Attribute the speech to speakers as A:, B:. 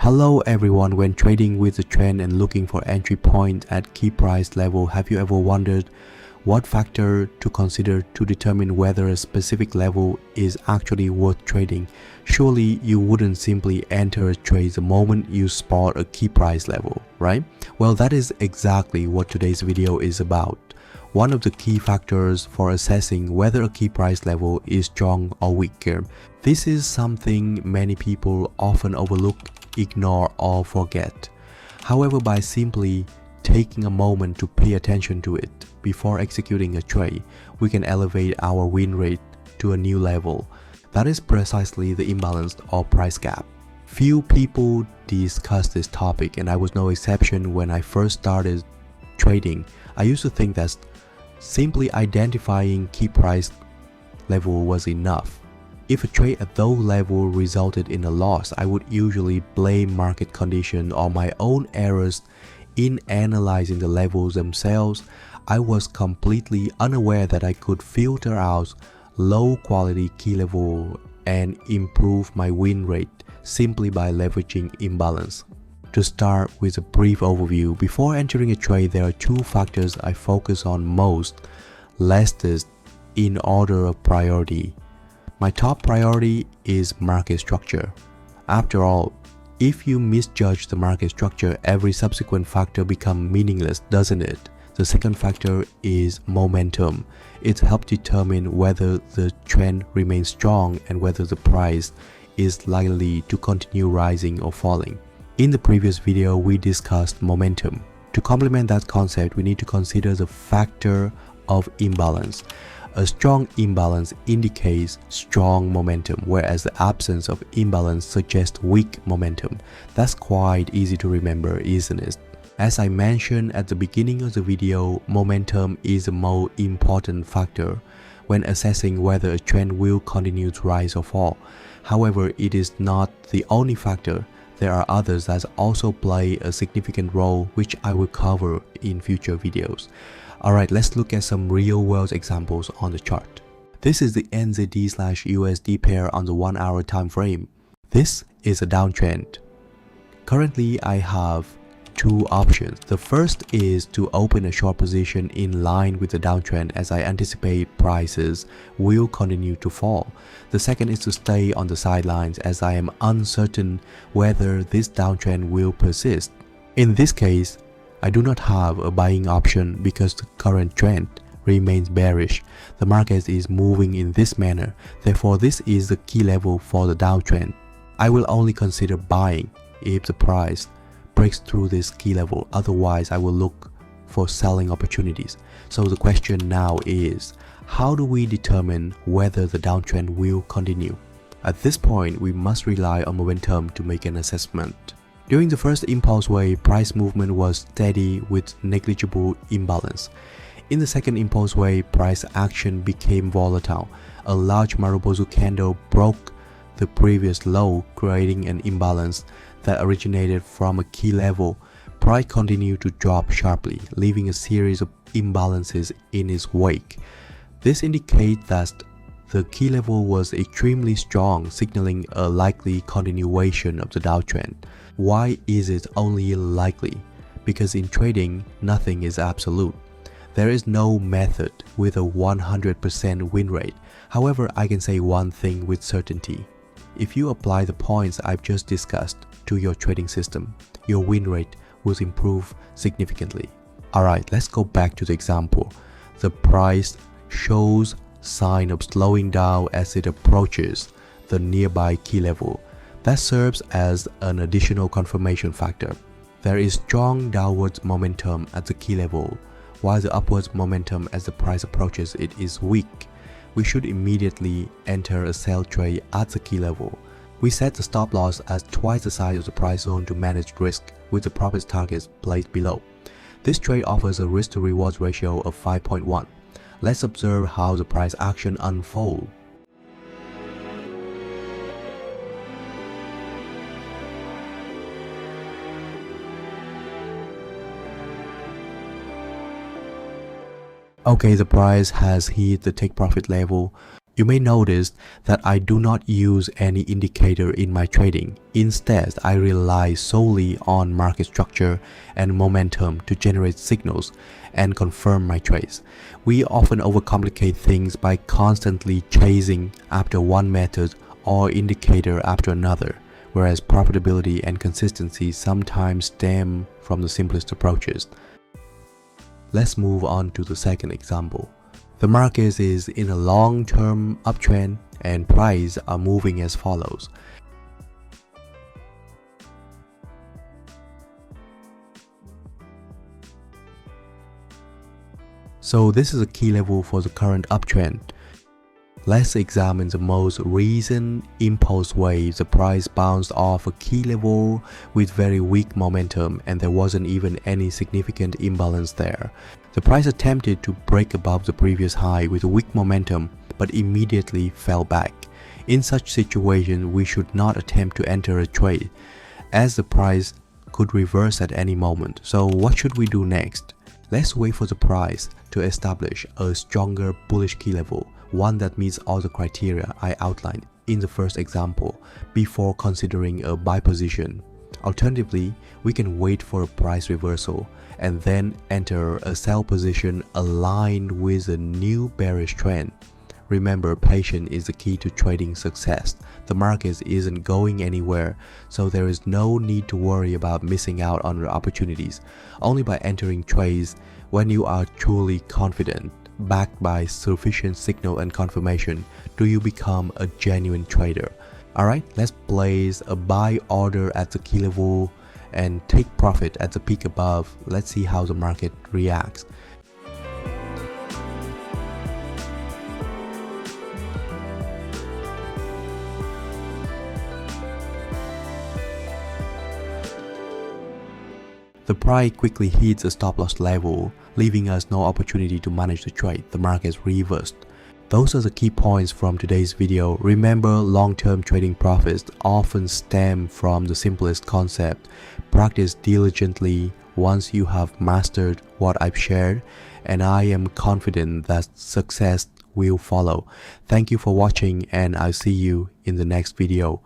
A: Hello everyone, when trading with the trend and looking for entry point at key price level, have you ever wondered what factor to consider to determine whether a specific level is actually worth trading? Surely you wouldn't simply enter a trade the moment you spot a key price level, right? Well, that is exactly what today's video is about. One of the key factors for assessing whether a key price level is strong or weaker. This is something many people often overlook, ignore or forget. However, by simply taking a moment to pay attention to it before executing a trade, we can elevate our win rate to a new level. That is precisely the imbalance or price gap. Few people discuss this topic, and I was no exception. When I first started trading, I used to think that simply identifying key price level was enough. If a trade at those level resulted in a loss, I would usually blame market condition or my own errors in analyzing the levels themselves. I was completely unaware that I could filter out low quality key level and improve my win rate simply by leveraging imbalance. To start with a brief overview, before entering a trade, there are two factors I focus on most, lastest in order of priority. My top priority is market structure. After all, if you misjudge the market structure, every subsequent factor becomes meaningless, doesn't it? The second factor is momentum. It helps determine whether the trend remains strong and whether the price is likely to continue rising or falling. In the previous video, we discussed momentum. To complement that concept, we need to consider the factor of imbalance. A strong imbalance indicates strong momentum, whereas the absence of imbalance suggests weak momentum. That's quite easy to remember, isn't it? As I mentioned at the beginning of the video, momentum is the most important factor when assessing whether a trend will continue to rise or fall. However, it is not the only factor. There are others that also play a significant role, which I will cover in future videos. Alright, let's look at some real-world examples on the chart. This is the NZD/USD pair on the 1 hour time frame. This is a downtrend. Currently, I have two options. The first is to open a short position in line with the downtrend as I anticipate prices will continue to fall. The second is to stay on the sidelines as I am uncertain whether this downtrend will persist. In this case, I do not have a buying option because the current trend remains bearish. The market is moving in this manner, therefore this is the key level for the downtrend. I will only consider buying if the price breaks through this key level, otherwise I will look for selling opportunities. So the question now is, how do we determine whether the downtrend will continue? At this point, we must rely on momentum to make an assessment. During the first impulse wave, price movement was steady with negligible imbalance. In the second impulse wave, price action became volatile. A large Marubozu candle broke the previous low, creating an imbalance that originated from a key level. Price continued to drop sharply, leaving a series of imbalances in its wake. This indicates that the key level was extremely strong, signaling a likely continuation of the downtrend. Why is it only likely? Because in trading, nothing is absolute. There is no method with a 100% win rate. However, I can say one thing with certainty. If you apply the points I've just discussed to your trading system, your win rate will improve significantly. Alright, let's go back to the example. The price shows sign of slowing down as it approaches the nearby key level. That serves as an additional confirmation factor. There is strong downwards momentum at the key level, while the upwards momentum as the price approaches it is weak. We should immediately enter a sell trade at the key level. We set the stop loss as twice the size of the price zone to manage risk, with the profit targets placed below. This trade offers a risk to reward ratio of 5.1. Let's observe how the price action unfolds. Okay, the price has hit the take profit level. You may notice that I do not use any indicator in my trading. Instead, I rely solely on market structure and momentum to generate signals and confirm my trades. We often overcomplicate things by constantly chasing after one method or indicator after another, whereas profitability and consistency sometimes stem from the simplest approaches. Let's move on to the second example. The market is in a long-term uptrend and prices are moving as follows. So this is a key level for the current uptrend. Let's examine the most recent impulse wave. The price bounced off a key level with very weak momentum and there wasn't even any significant imbalance there. The price attempted to break above the previous high with weak momentum but immediately fell back. In such situation, we should not attempt to enter a trade as the price could reverse at any moment. So what should we do next? Let's wait for the price to establish a stronger bullish key level, one that meets all the criteria I outlined in the first example, before considering a buy position. Alternatively, we can wait for a price reversal and then enter a sell position aligned with a new bearish trend. Remember, patience is the key to trading success. The market isn't going anywhere, so there is no need to worry about missing out on opportunities. Only by entering trades when you are truly confident, backed by sufficient signal and confirmation, do you become a genuine trader. Alright, let's place a buy order at the key level and take profit at the peak above. Let's see how the market reacts. The price quickly hits a stop loss level, leaving us no opportunity to manage the trade. The market reversed. Those are the key points from today's video. Remember, long-term trading profits often stem from the simplest concept. Practice diligently once you have mastered what I've shared, and I am confident that success will follow. Thank you for watching, and I'll see you in the next video.